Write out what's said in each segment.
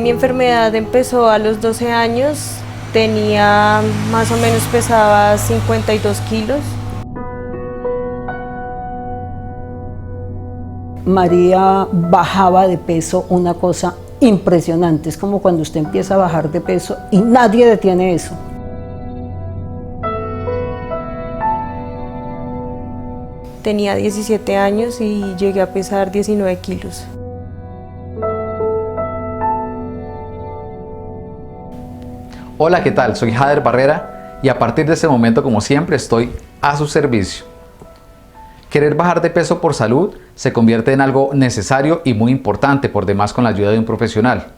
Mi enfermedad empezó a los 12 años, tenía más o menos, pesaba 52 kilos. María bajaba de peso, una cosa impresionante, es como cuando usted empieza a bajar de peso y nadie detiene eso. Tenía 17 años y llegué a pesar 19 kilos. Hola, ¿qué tal? Soy Jader Barrera y a partir de este momento, como siempre, estoy a su servicio. Querer bajar de peso por salud se convierte en algo necesario y muy importante, por demás con la ayuda de un profesional.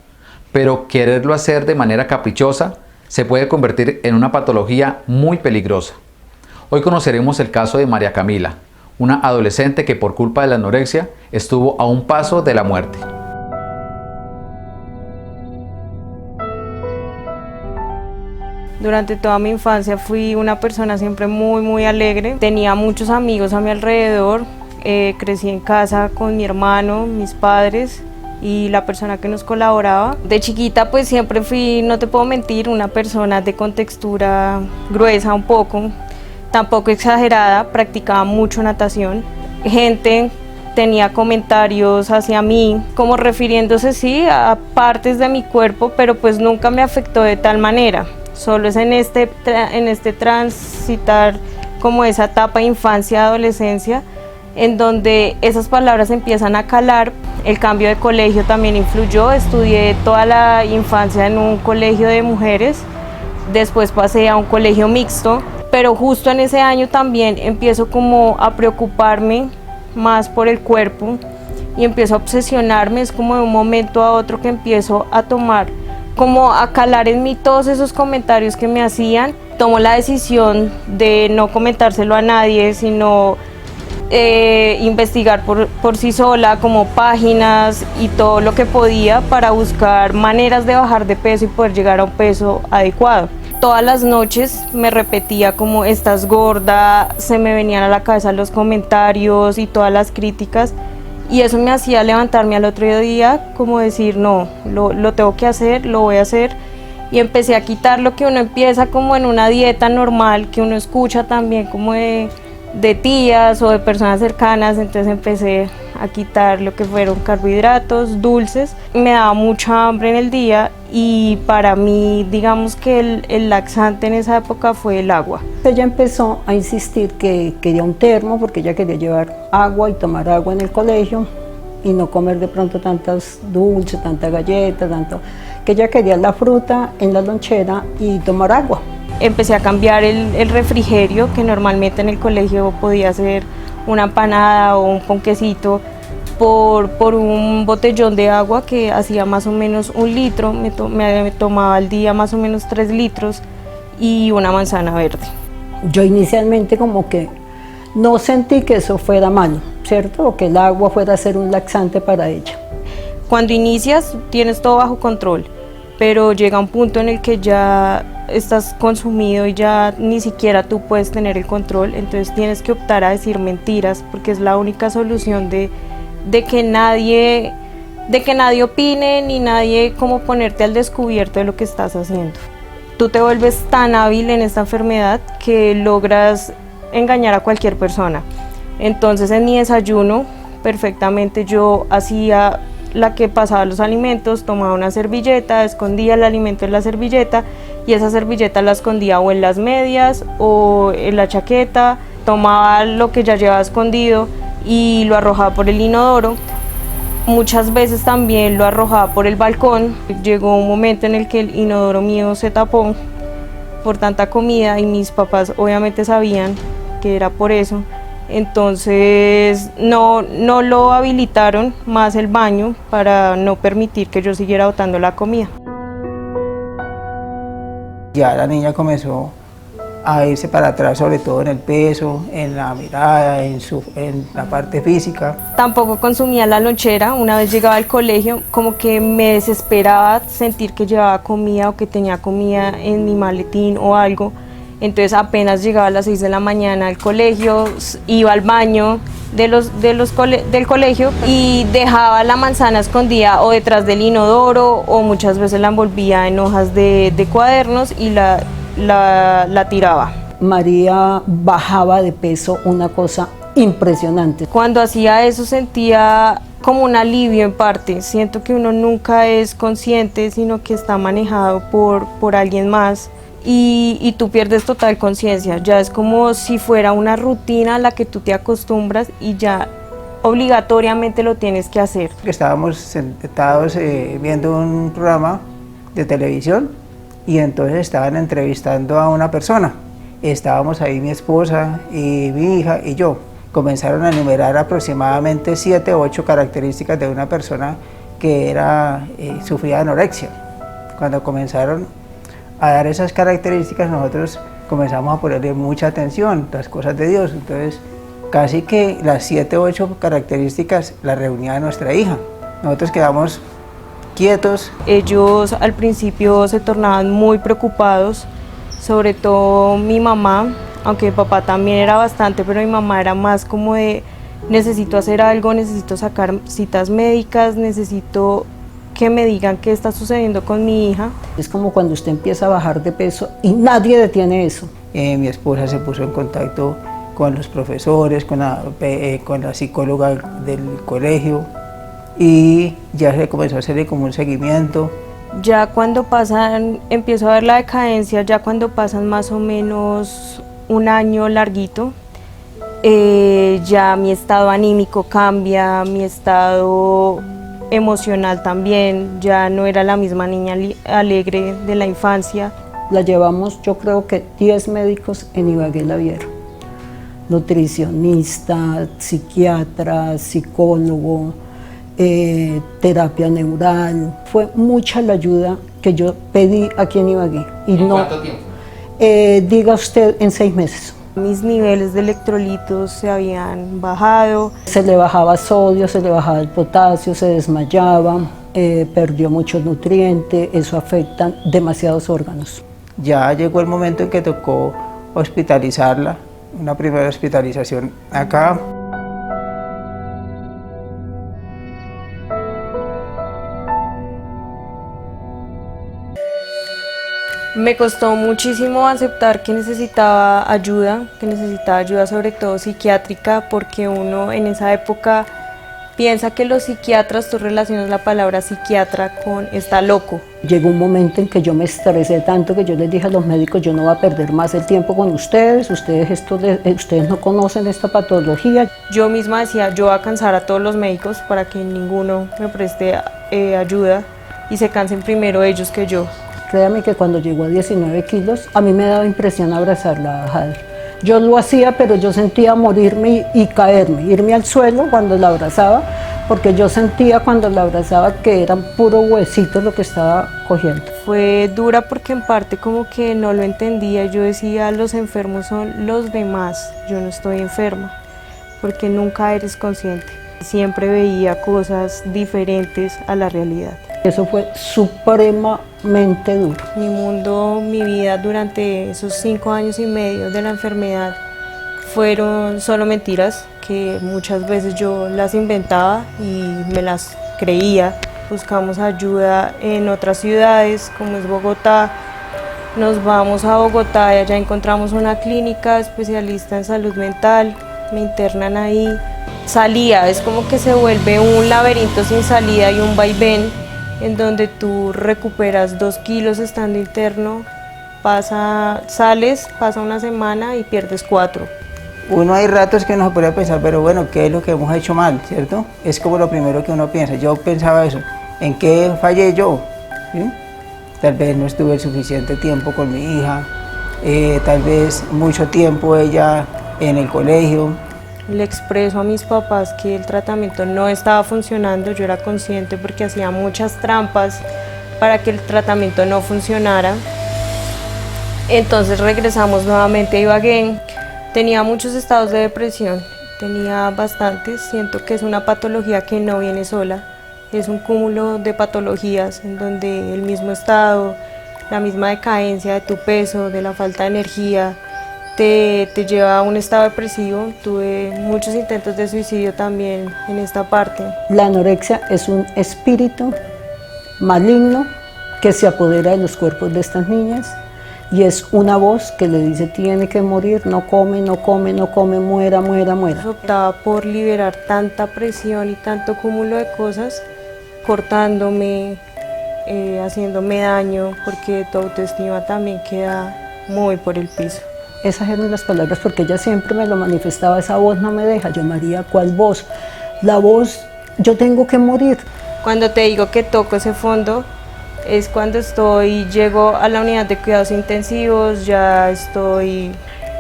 Pero quererlo hacer de manera caprichosa se puede convertir en una patología muy peligrosa. Hoy conoceremos el caso de María Camila, una adolescente que por culpa de la anorexia estuvo a un paso de la muerte. Durante toda mi infancia fui una persona siempre muy alegre. Tenía muchos amigos a mi alrededor. Crecí en casa con mi hermano, mis padres y la persona que nos colaboraba. De chiquita pues siempre fui, no te puedo mentir, una persona de contextura gruesa un poco, tampoco exagerada, practicaba mucho natación. Gente tenía comentarios hacia mí, como refiriéndose sí a partes de mi cuerpo, pero pues nunca me afectó de tal manera. Solo es en este transitar como esa etapa de infancia, adolescencia, en donde esas palabras empiezan a calar. El cambio de colegio también influyó. Estudié toda la infancia en un colegio de mujeres, después pasé a un colegio mixto, pero justo en ese año también empiezo como a preocuparme más por el cuerpo y empiezo a obsesionarme. Es como de un momento a otro que empiezo a tomar, como a calar en mí todos esos comentarios que me hacían. Tomo la decisión de no comentárselo a nadie, sino investigar por sí sola, como páginas y todo lo que podía para buscar maneras de bajar de peso y poder llegar a un peso adecuado. Todas las noches me repetía como estás gorda, se me venían a la cabeza los comentarios y todas las críticas. Y eso me hacía levantarme al otro día, como decir, no, lo tengo que hacer, lo voy a hacer. Y empecé a quitar lo que uno empieza como en una dieta normal, que uno escucha también como de tías o de personas cercanas. Entonces empecé a quitar lo que fueron carbohidratos, dulces. Me daba mucha hambre en el día y para mí, digamos que el laxante en esa época fue el agua. Ella empezó a insistir que quería un termo porque ella quería llevar agua y tomar agua en el colegio y no comer de pronto tantas dulces, tanta galleta, que ella quería la fruta en la lonchera y tomar agua. Empecé a cambiar el refrigerio, que normalmente en el colegio podía ser una empanada o un ponquecito, por un botellón de agua que hacía más o menos 1 litro. Me tomaba al día más o menos 3 litros y una manzana verde. Yo inicialmente como que no sentí que eso fuera malo, ¿cierto? O que el agua fuera a ser un laxante para ella. Cuando inicias tienes todo bajo control, pero llega un punto en el que ya estás consumido y ya ni siquiera tú puedes tener el control. Entonces tienes que optar a decir mentiras, porque es la única solución de que nadie opine ni nadie como ponerte al descubierto de lo que estás haciendo. Tú te vuelves tan hábil en esta enfermedad que logras engañar a cualquier persona. Entonces en mi desayuno perfectamente yo hacía la que pasaba los alimentos, tomaba una servilleta, escondía el alimento en la servilleta y esa servilleta la escondía o en las medias o en la chaqueta. Tomaba lo que ya llevaba escondido y lo arrojaba por el inodoro. Muchas veces también lo arrojaba por el balcón. Llegó un momento en el que el inodoro mío se tapó por tanta comida y mis papás obviamente sabían que era por eso. Entonces no lo habilitaron más el baño para no permitir que yo siguiera botando la comida. Ya la niña comenzó a irse para atrás, sobre todo en el peso, en la mirada, en la parte física. Tampoco consumía la lonchera. Una vez llegaba al colegio, como que me desesperaba sentir que llevaba comida o que tenía comida en mi maletín o algo. Entonces apenas llegaba a las 6 de la mañana al colegio, iba al baño del colegio y dejaba la manzana escondida o detrás del inodoro o muchas veces la envolvía en hojas de cuadernos y la tiraba. María bajaba de peso, una cosa impresionante. Cuando hacía eso sentía como un alivio en parte. Siento que uno nunca es consciente, sino que está manejado por alguien más y tú pierdes total conciencia. Ya es como si fuera una rutina a la que tú te acostumbras y ya obligatoriamente lo tienes que hacer. Estábamos sentados viendo un programa de televisión y entonces estaban entrevistando a una persona. Estábamos ahí mi esposa y mi hija y yo. Comenzaron a enumerar aproximadamente 7 o 8 características de una persona que sufría de anorexia. Cuando comenzaron a dar esas características, nosotros comenzamos a ponerle mucha atención, las cosas de Dios. Entonces, casi que las 7 o 8 características las reunía nuestra hija. Nosotros quedamos quietos. Ellos al principio se tornaban muy preocupados, sobre todo mi mamá, aunque mi papá también era bastante, pero mi mamá era más como de necesito hacer algo, necesito sacar citas médicas, necesito que me digan qué está sucediendo con mi hija. Es como cuando usted empieza a bajar de peso y nadie detiene eso. Mi esposa se puso en contacto con los profesores, con la psicóloga del colegio y ya se comenzó a hacerle como un seguimiento. Ya cuando empiezo a ver la decadencia, ya cuando pasan más o menos un año larguito, ya mi estado anímico cambia, mi estado emocional también, ya no era la misma niña alegre de la infancia. La llevamos, yo creo que 10 médicos en Ibagué la vieron. Nutricionista, psiquiatra, psicólogo, terapia neural. Fue mucha la ayuda que yo pedí aquí en Ibagué. ¿En cuánto tiempo? Diga usted, en 6 meses. Mis niveles de electrolitos se habían bajado. Se le bajaba sodio, se le bajaba el potasio, se desmayaba, perdió muchos nutrientes, eso afecta demasiados órganos. Ya llegó el momento en que tocó hospitalizarla, una primera hospitalización acá. Me costó muchísimo aceptar que necesitaba ayuda sobre todo psiquiátrica, porque uno en esa época piensa que los psiquiatras, tú relacionas la palabra psiquiatra con está loco. Llegó un momento en que yo me estresé tanto que yo les dije a los médicos, yo no voy a perder más el tiempo con ustedes, ustedes no conocen esta patología. Yo misma decía, yo voy a cansar a todos los médicos para que ninguno me preste ayuda y se cansen primero ellos que yo. Créame que cuando llegó a 19 kilos, a mí me daba impresión abrazarla a Jader. Yo lo hacía, pero yo sentía morirme y caerme, irme al suelo cuando la abrazaba, porque yo sentía cuando la abrazaba que eran puros huesitos lo que estaba cogiendo. Fue dura porque en parte como que no lo entendía. Yo decía, los enfermos son los demás, yo no estoy enferma, porque nunca eres consciente. Siempre veía cosas diferentes a la realidad. Eso fue supremamente duro. Mi mundo, mi vida durante esos 5 años y medio de la enfermedad fueron solo mentiras que muchas veces yo las inventaba y me las creía. Buscamos ayuda en otras ciudades como es Bogotá. Nos vamos a Bogotá y allá encontramos una clínica especialista en salud mental. Me internan ahí. Salía, es como que se vuelve un laberinto sin salida y un vaivén en donde tú recuperas 2 kilos estando interno, sales, pasa una semana y pierdes 4. Uno hay ratos que no se podría pensar, pero bueno, ¿qué es lo que hemos hecho mal, cierto? Es como lo primero que uno piensa. Yo pensaba eso, ¿en qué fallé yo? ¿Sí? Tal vez no estuve el suficiente tiempo con mi hija, tal vez mucho tiempo ella en el colegio. Le expreso a mis papás que el tratamiento no estaba funcionando, yo era consciente porque hacía muchas trampas para que el tratamiento no funcionara. Entonces regresamos nuevamente a Ibagué. Tenía muchos estados de depresión, tenía bastantes. Siento que es una patología que no viene sola, es un cúmulo de patologías en donde el mismo estado, la misma decadencia de tu peso, de la falta de energía, te lleva a un estado depresivo. Tuve muchos intentos de suicidio también en esta parte. La anorexia es un espíritu maligno que se apodera de los cuerpos de estas niñas y es una voz que le dice tiene que morir, no come, no come, no come, muera, muera, muera. Optaba por liberar tanta presión y tanto cúmulo de cosas, cortándome, haciéndome daño, porque tu autoestima también queda muy por el piso. Esas eran las palabras porque ella siempre me lo manifestaba, esa voz no me deja. Yo, María, ¿cuál voz? La voz, yo tengo que morir. Cuando te digo que toco ese fondo, es cuando llego a la unidad de cuidados intensivos, ya estoy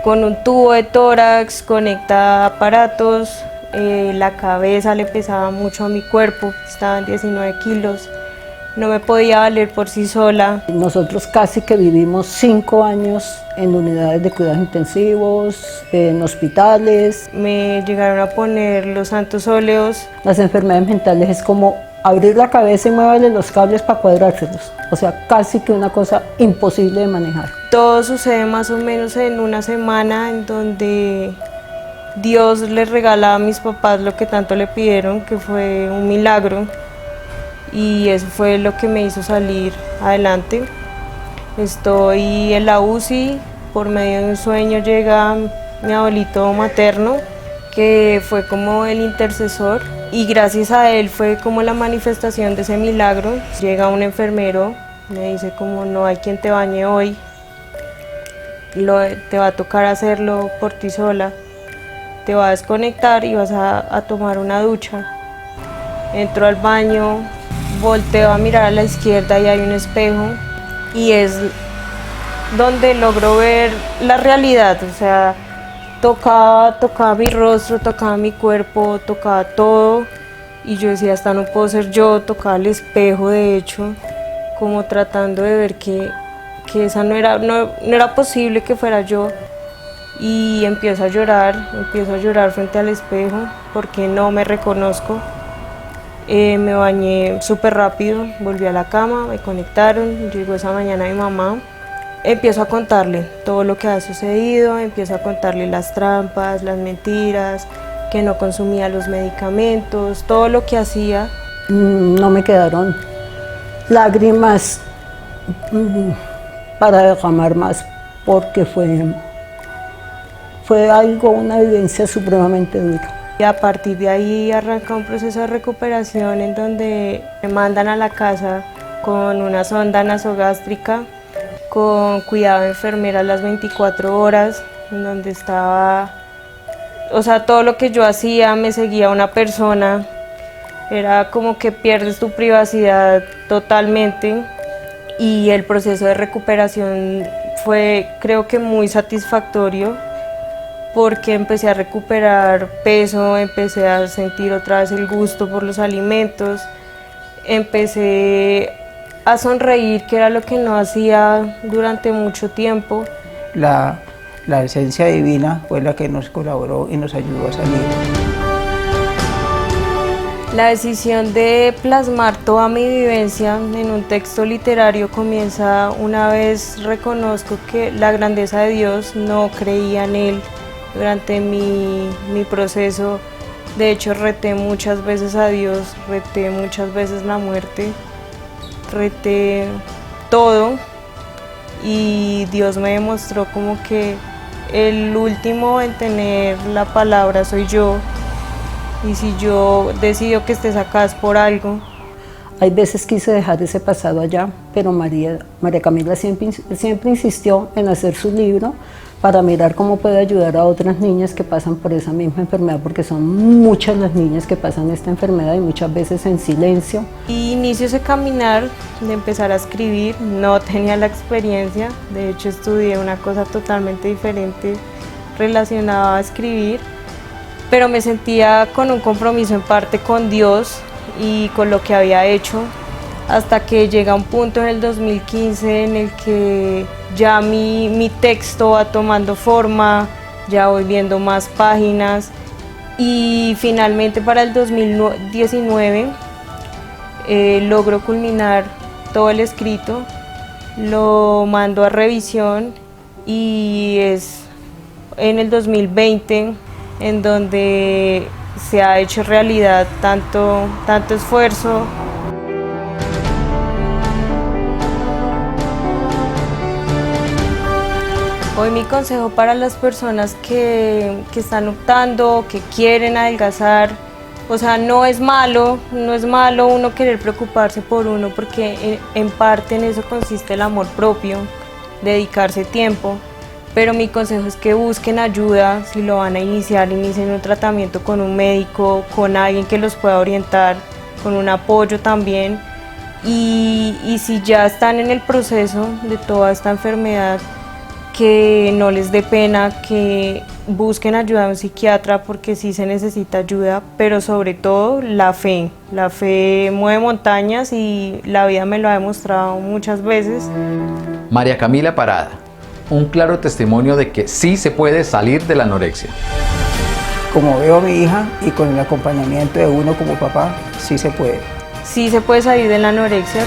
con un tubo de tórax, conectada a aparatos, la cabeza le pesaba mucho a mi cuerpo, estaba en 19 kilos, no me podía valer por sí sola. Nosotros casi que vivimos 5 años en unidades de cuidados intensivos, en hospitales. Me llegaron a poner los santos óleos. Las enfermedades mentales es como abrir la cabeza y muévele los cables para cuadrárselos. O sea, casi que una cosa imposible de manejar. Todo sucede más o menos en una semana en donde Dios les regala a mis papás lo que tanto le pidieron, que fue un milagro. Y eso fue lo que me hizo salir adelante. Estoy en la UCI, por medio de un sueño llega mi abuelito materno, que fue como el intercesor, y gracias a él fue como la manifestación de ese milagro. Llega un enfermero, me dice como no hay quien te bañe hoy, te va a tocar hacerlo por ti sola, te va a desconectar y vas a tomar una ducha. Entro al baño, volteo a mirar a la izquierda y hay un espejo y es donde logro ver la realidad, o sea, tocaba mi rostro, tocaba mi cuerpo, tocaba todo y yo decía, hasta no puedo ser yo, tocaba el espejo de hecho, como tratando de ver que esa no era posible que fuera yo, y empiezo a llorar frente al espejo porque no me reconozco. Me bañé súper rápido, volví a la cama, me conectaron, llegó esa mañana mi mamá. Empiezo a contarle todo lo que ha sucedido, empiezo a contarle las trampas, las mentiras, que no consumía los medicamentos, todo lo que hacía. No me quedaron lágrimas para derramar más, porque fue algo, una vivencia supremamente dura. Y a partir de ahí arranca un proceso de recuperación en donde me mandan a la casa con una sonda nasogástrica, con cuidado de enfermera las 24 horas, en donde estaba, o sea, todo lo que yo hacía me seguía una persona, era como que pierdes tu privacidad totalmente, y el proceso de recuperación fue, creo que muy satisfactorio, porque empecé a recuperar peso, empecé a sentir otra vez el gusto por los alimentos, empecé a sonreír, que era lo que no hacía durante mucho tiempo. La esencia divina fue la que nos colaboró y nos ayudó a salir. La decisión de plasmar toda mi vivencia en un texto literario comienza una vez reconozco que la grandeza de Dios, no creía en Él durante mi proceso. De hecho, reté muchas veces a Dios, reté muchas veces la muerte, reté todo, y Dios me demostró como que el último en tener la palabra soy yo, y si yo decido que estés acá es por algo. Hay veces quise dejar ese pasado allá, pero María Camila siempre insistió en hacer su libro para mirar cómo puede ayudar a otras niñas que pasan por esa misma enfermedad, porque son muchas las niñas que pasan esta enfermedad y muchas veces en silencio. Y inicio ese caminar de empezar a escribir, no tenía la experiencia, de hecho estudié una cosa totalmente diferente relacionada a escribir, pero me sentía con un compromiso en parte con Dios y con lo que había hecho, hasta que llega un punto en el 2015 en el que ya mi texto va tomando forma, ya voy viendo más páginas, y finalmente para el 2019 logro culminar todo el escrito, lo mando a revisión y es en el 2020, en donde se ha hecho realidad tanto esfuerzo. Hoy mi consejo para las personas que están optando, que quieren adelgazar, o sea, no es malo uno querer preocuparse por uno, porque en parte en eso consiste el amor propio, dedicarse tiempo, pero mi consejo es que busquen ayuda. Si lo van a iniciar, inicien un tratamiento con un médico, con alguien que los pueda orientar, con un apoyo también, y si ya están en el proceso de toda esta enfermedad, que no les dé pena, que busquen ayuda de un psiquiatra, porque sí se necesita ayuda, pero sobre todo la fe mueve montañas y la vida me lo ha demostrado muchas veces. María Camila Parada, un claro testimonio de que sí se puede salir de la anorexia. Como veo a mi hija y con el acompañamiento de uno como papá, sí se puede. Sí se puede salir de la anorexia.